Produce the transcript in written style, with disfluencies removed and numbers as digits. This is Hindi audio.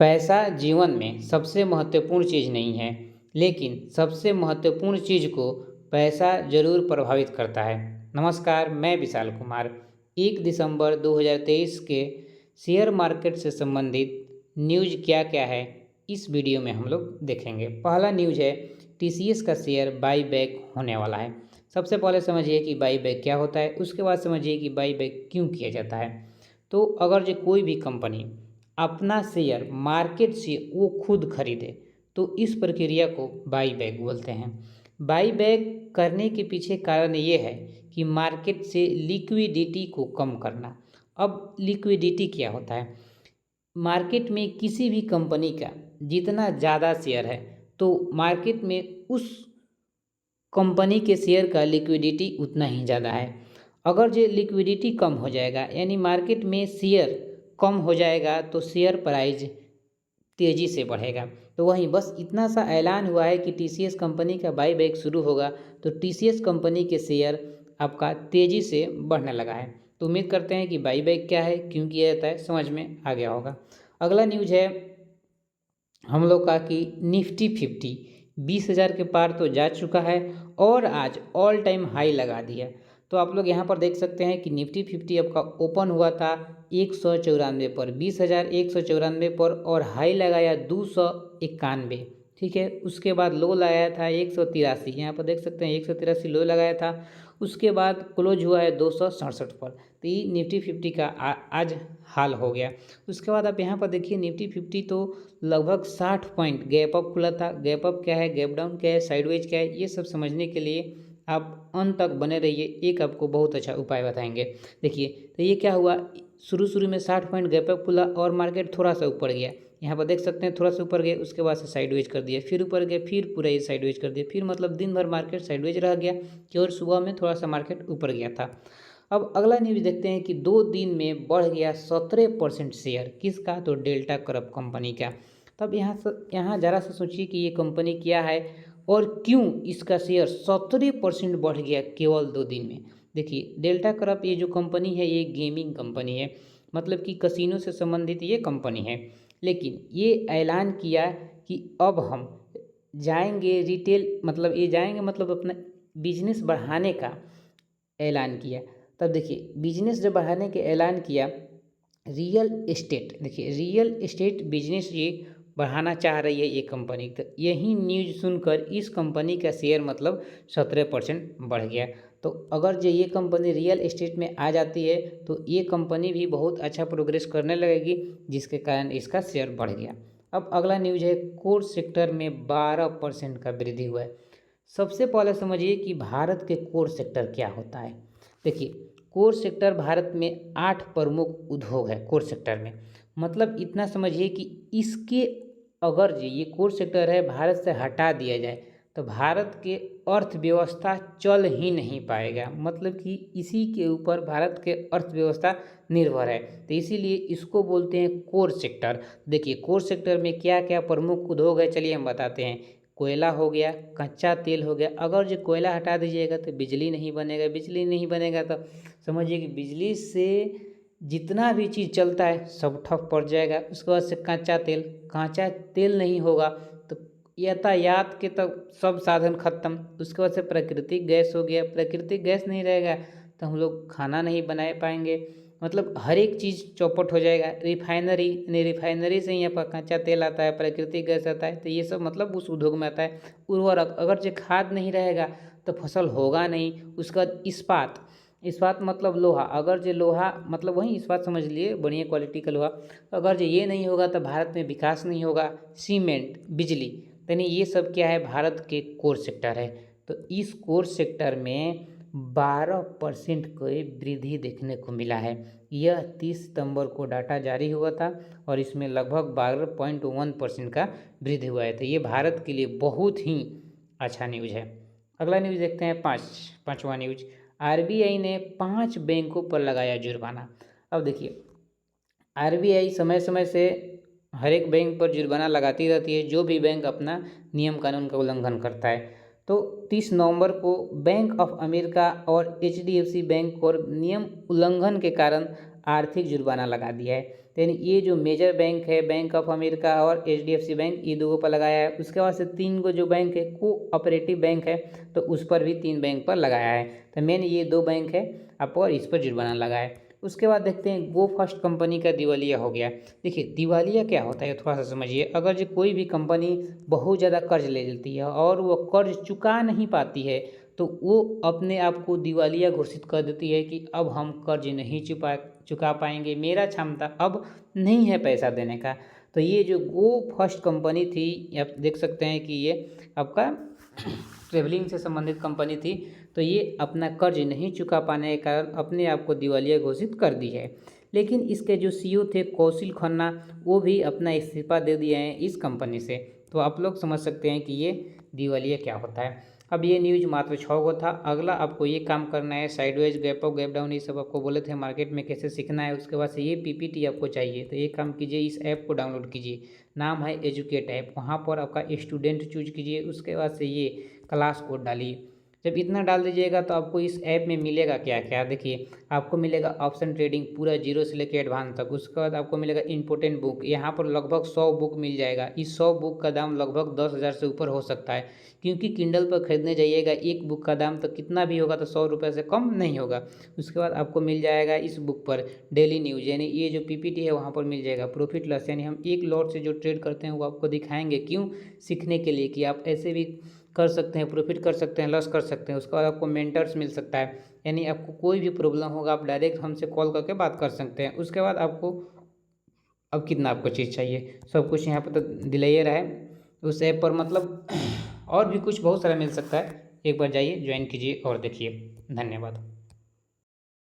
पैसा जीवन में सबसे महत्वपूर्ण चीज़ नहीं है, लेकिन सबसे महत्वपूर्ण चीज़ को पैसा ज़रूर प्रभावित करता है। नमस्कार, मैं विशाल कुमार। 1 दिसंबर 2023 के शेयर मार्केट से संबंधित न्यूज़ क्या-क्या है, इस वीडियो में हम लोग देखेंगे। पहला न्यूज़ है, टीसीएस का शेयर बाई बैक होने वाला है। सबसे पहले समझिए कि बाई बैक क्या होता है, उसके बाद समझिए कि बाई बैक क्यों किया जाता है। तो अगर जो कोई भी कंपनी अपना शेयर मार्केट से वो खुद खरीदे तो इस प्रक्रिया को बाई बैक बोलते हैं। बाई बैक करने के पीछे कारण ये है कि मार्केट से लिक्विडिटी को कम करना। अब लिक्विडिटी क्या होता है? मार्केट में किसी भी कंपनी का जितना ज़्यादा शेयर है तो मार्केट में उस कंपनी के शेयर का लिक्विडिटी उतना ही ज़्यादा है। अगर जो लिक्विडिटी कम हो जाएगा यानी मार्केट में शेयर कम हो जाएगा तो शेयर प्राइस तेज़ी से बढ़ेगा। तो वहीं बस इतना सा ऐलान हुआ है कि टीसीएस कंपनी का बाई बैक शुरू होगा तो टीसीएस कंपनी के शेयर आपका तेज़ी से बढ़ने लगा है। तो उम्मीद करते हैं कि बाई बैक क्या है, क्यों किया जाता है, समझ में आ गया होगा। अगला न्यूज़ है हम लोग का कि निफ्टी 50 20,000 के पार तो जा चुका है और आज ऑल टाइम हाई लगा दिया। तो आप लोग यहाँ पर देख सकते हैं कि निफ्टी 50 आपका ओपन हुआ था 194 पर, 20,194 पर और हाई लगाया 291। ठीक है, उसके बाद लो लगाया था 183, यहाँ पर देख सकते हैं 183 लो लगाया था। उसके बाद क्लोज हुआ है 267 पर। तो ये निफ्टी 50 का आज हाल हो गया। उसके बाद आप यहाँ पर देखिए निफ्टी 50 तो लगभग 60 पॉइंट गैप अप खुला था। गैप अप क्या है, गैप डाउन क्या है, साइडवेज क्या है, ये सब समझने के लिए आप अंत तक बने रहिए। एक आपको बहुत अच्छा उपाय बताएंगे। देखिए तो ये क्या हुआ, शुरू में 60 पॉइंट गैप अप खुला और मार्केट थोड़ा सा ऊपर गया। यहाँ पर देख सकते हैं थोड़ा सा ऊपर गया, उसके बाद से साइडवेज कर दिया, फिर ऊपर गया, फिर पूरा ये साइडवेज कर दिया, फिर मतलब दिन भर मार्केट साइडवेज रह गया कि और सुबह में थोड़ा सा मार्केट ऊपर गया था। अब अगला न्यूज़ देखते हैं कि 2 दिन में बढ़ गया 17% शेयर। किसका? तो डेल्टा क्रॉप कंपनी का। तब यहाँ ज़रा सा सोचिए कि ये कंपनी क्या है और क्यों इसका शेयर 17% बढ़ गया केवल 2 दिन में। देखिए डेल्टा क्रॉप ये जो कंपनी है ये गेमिंग कंपनी है, मतलब कि कसिनो से संबंधित ये कंपनी है। लेकिन ये ऐलान किया कि अब हम जाएंगे रिटेल, मतलब ये जाएंगे मतलब अपना बिजनेस बढ़ाने का ऐलान किया। तब देखिए बिजनेस जब बढ़ाने के ऐलान किया, रियल एस्टेट, देखिए रियल एस्टेट बिजनेस ये बढ़ाना चाह रही है ये कंपनी। तो यही न्यूज़ सुनकर इस कंपनी का शेयर मतलब 17% बढ़ गया। तो अगर जो ये कंपनी रियल एस्टेट में आ जाती है तो ये कंपनी भी बहुत अच्छा प्रोग्रेस करने लगेगी, जिसके कारण इसका शेयर बढ़ गया। अब अगला न्यूज़ है कोर सेक्टर में 12% का वृद्धि हुआ है। सबसे पहले समझिए कि भारत के कोर सेक्टर क्या होता है। देखिए कोर सेक्टर भारत में 8 प्रमुख उद्योग है कोर सेक्टर में। मतलब इतना समझिए कि इसके अगर ये कोर सेक्टर है भारत से हटा दिया जाए तो भारत के अर्थव्यवस्था चल ही नहीं पाएगा। मतलब कि इसी के ऊपर भारत के अर्थव्यवस्था निर्भर है, तो इसीलिए इसको बोलते हैं कोर सेक्टर। देखिए कोर सेक्टर में क्या क्या प्रमुख उद्योग है, चलिए हम बताते हैं। कोयला हो गया, कच्चा तेल हो गया। अगर जो कोयला हटा दीजिएगा तो बिजली नहीं बनेगा, बिजली नहीं बनेगा तो समझिए कि बिजली से जितना भी चीज़ चलता है सब ठप पड़ जाएगा। उसके बाद से कच्चा तेल नहीं होगा तो यातायात के तो सब साधन खत्म। उसके बाद से प्राकृतिक गैस हो गया, प्राकृतिक गैस नहीं रहेगा तो हम लोग खाना नहीं बना पाएंगे। मतलब हर एक चीज़ चौपट हो जाएगा। रिफाइनरी से ही यहाँ पर कच्चा तेल आता है, प्राकृतिक गैस आता है, तो ये सब मतलब उस उद्योग में आता है। उर्वरक, अगर जो खाद नहीं रहेगा तो फसल होगा नहीं। उसका इस्पात मतलब लोहा, अगर जो लोहा मतलब वही इस्पात समझ लिए, बढ़िया क्वालिटी का लोहा, अगर जो ये नहीं होगा तो भारत में विकास नहीं होगा। सीमेंट, बिजली, यानी ये सब क्या है, भारत के कोर सेक्टर है। तो इस कोर सेक्टर में 12% की वृद्धि देखने को मिला है। यह 30 सितंबर को डाटा जारी हुआ था और इसमें लगभग 12.1% का वृद्धि हुआ है। तो ये भारत के लिए बहुत ही अच्छा न्यूज़ है। अगला न्यूज़ देखते हैं, पाँचवा न्यूज़। आरबीआई ने 5 बैंकों पर लगाया जुर्माना। अब देखिए आरबीआई समय समय से हर एक बैंक पर जुर्माना लगाती रहती है जो भी बैंक अपना नियम कानून का उल्लंघन करता है। तो 30 नवंबर को बैंक ऑफ अमेरिका और एचडीएफसी बैंक पर नियम उल्लंघन के कारण आर्थिक जुर्माना लगा दिया है। तो यानी ये जो मेजर बैंक है, बैंक ऑफ अमेरिका और HDFC बैंक, ये दो पर लगाया है। उसके बाद से 3 को जो बैंक है कोऑपरेटिव बैंक है, तो उस पर भी 3 बैंक पर लगाया है। तो मेन ये 2 बैंक है आप और इस पर जुर्माना लगा है। उसके बाद देखते हैं गो फर्स्ट कंपनी का दिवालिया हो गया। देखिए दिवालिया क्या होता है थोड़ा सा समझिए। अगर जो कोई भी कंपनी बहुत ज़्यादा कर्ज ले लेती है और वो कर्ज चुका नहीं पाती है, तो वो अपने आप को दिवालिया घोषित कर देती है कि अब हम कर्ज नहीं चुका पाएंगे, मेरा क्षमता अब नहीं है पैसा देने का। तो ये जो गो फर्स्ट कंपनी थी, आप देख सकते हैं कि ये आपका ट्रेवलिंग से संबंधित कंपनी थी। तो ये अपना कर्ज नहीं चुका पाने के कारण अपने आप को दिवालिया घोषित कर दी है। लेकिन इसके जो CEO थे कौशिक खन्ना, वो भी अपना इस्तीफा दे दिए हैं इस कंपनी से। तो आप लोग समझ सकते हैं कि ये दिवालिया क्या होता है। अब ये न्यूज मात्र 6 को था। अगला आपको ये काम करना है, sideways, gap up, gap down, ये सब आपको बोले थे मार्केट में कैसे सीखना है। उसके बाद से ये PPT आपको चाहिए, तो ये काम कीजिए, इस ऐप को डाउनलोड कीजिए, नाम है एजुकेट ऐप। वहाँ पर आपका स्टूडेंट चूज कीजिए, उसके बाद से ये क्लास कोड डालिए। जब इतना डाल दीजिएगा तो आपको इस ऐप में मिलेगा क्या क्या, देखिए आपको मिलेगा ऑप्शन ट्रेडिंग पूरा 0 से लेकर एडवांस तक। उसके बाद आपको मिलेगा इंपॉर्टेंट बुक, यहाँ पर लगभग 100 बुक मिल जाएगा। इस 100 बुक का दाम लगभग 10,000 से ऊपर हो सकता है, क्योंकि किंडल पर खरीदने जाइएगा एक बुक का दाम तो कितना भी होगा तो 100 रुपये से कम नहीं होगा। उसके बाद आपको मिल जाएगा इस बुक पर डेली न्यूज, यानी ये जो PPT है वहाँ पर मिल जाएगा प्रॉफिट लॉस, यानी हम एक लॉट से जो ट्रेड करते हैं वो आपको दिखाएंगे, क्यों, सीखने के लिए कि आप ऐसे भी कर सकते हैं, प्रॉफिट कर सकते हैं, लॉस कर सकते हैं। उसके बाद आपको मेंटर्स मिल सकता है, यानी आपको कोई भी प्रॉब्लम होगा आप डायरेक्ट हमसे कॉल करके बात कर सकते हैं। उसके बाद आपको अब कितना आपको चीज़ चाहिए सब कुछ यहाँ पर तो दिलाइए रहा है उस ऐप पर, मतलब और भी कुछ बहुत सारा मिल सकता है। एक बार जाइए, ज्वाइन कीजिए और देखिए। धन्यवाद।